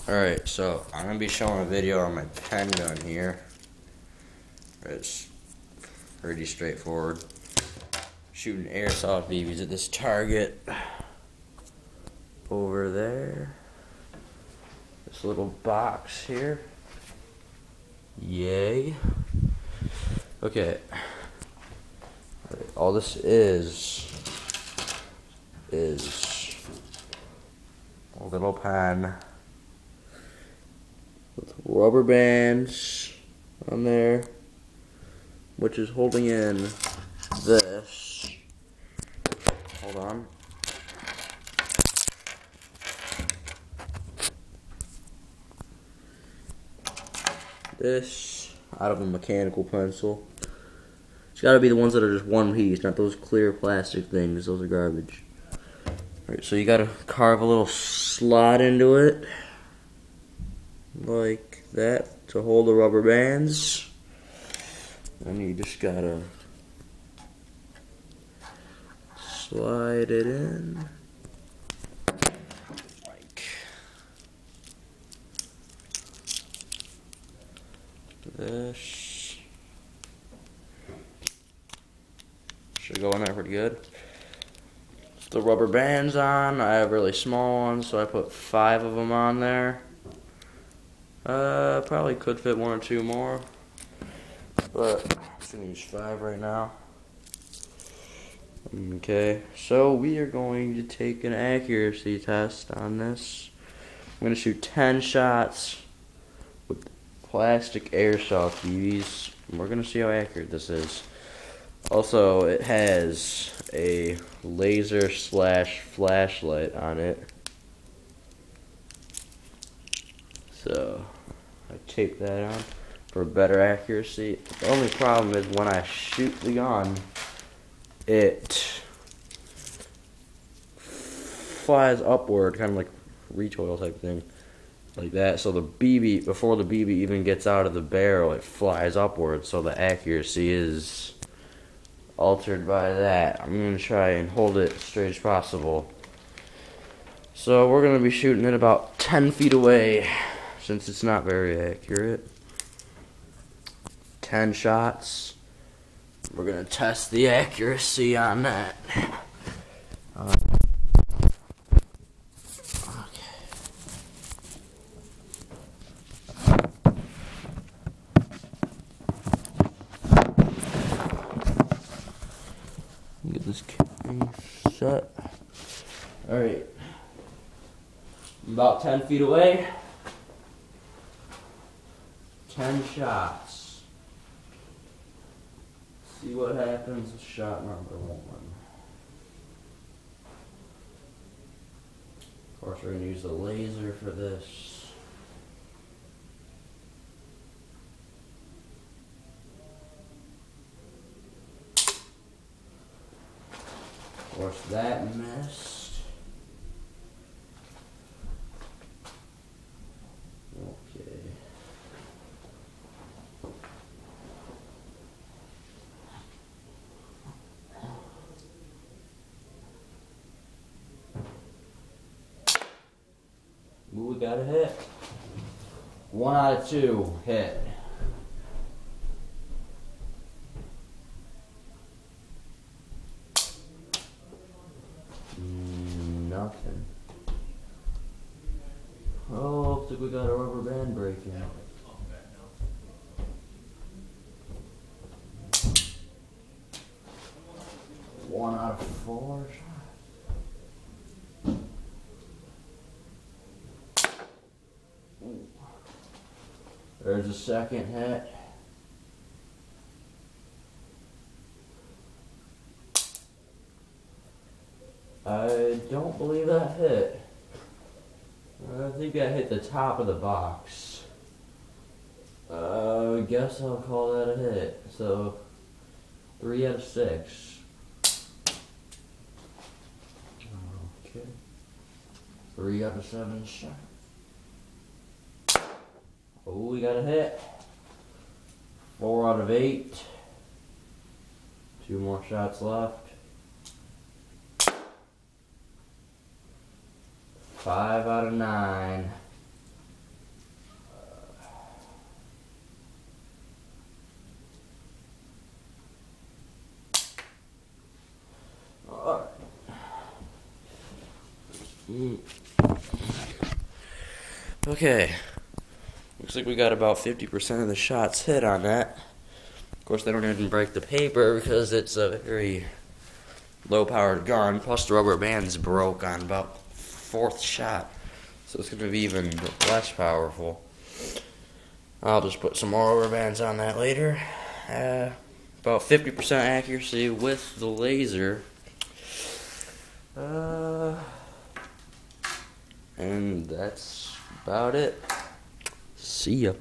Alright, so I'm going to be showing a video on my pen gun here. It's pretty straightforward. Shooting airsoft BBs at this target over there. This little box here. Yay. Okay. All this is a little pen with rubber bands on there, which is holding in this. Hold on. This out of a mechanical pencil. It's got to be the ones that are just one piece, not those clear plastic things. Those are garbage. Alright, so you got to carve a little slot into it, like that, to hold the rubber bands. And you just got to slide it in. Like this. Should go in there pretty good. The rubber bands on. I have really small ones, so I put 5 of them on there. Probably could fit 1 or 2 more, but I'm just gonna use 5 right now. Okay, so we are going to take an accuracy test on this. I'm gonna shoot 10 shots with plastic airsoft BBs, and we're gonna see how accurate this is. Also, it has a laser / flashlight on it. So, I tape that on for better accuracy. The only problem is when I shoot the gun, it flies upward, kind of like recoil type thing, like that. So the BB, before the BB even gets out of the barrel, it flies upward, so the accuracy is altered by that. I'm going to try and hold it as straight as possible. So we're going to be shooting it about 10 feet away, since it's not very accurate. 10 shots. We're going to test the accuracy on that. Get this thing shut. Alright. About 10 feet away. 10 shots. See what happens with shot number 1. Of course, we're going to use a laser for this. Of course, that missed. Okay. Ooh, we got a hit. 1 out of 2 hit. Nothing. Oh, looks like we got a rubber band breaking. 1 out of 4 shots. There's a second hit. I don't believe that hit. I think I hit the top of the box. I guess I'll call that a hit. So, 3 out of 6. Okay. 3 out of 7 shots. Oh, we got a hit. 4 out of 8. 2 more shots left. 5 out of 9. Okay. Looks like we got about 50% of the shots hit on that. Of course, they don't even break the paper because it's a very low-powered gun. Plus, the rubber band's broke on about 4th shot. So it's going to be even less powerful. I'll just put some more rubber bands on that later. About 50% accuracy with the laser. And that's about it. See ya.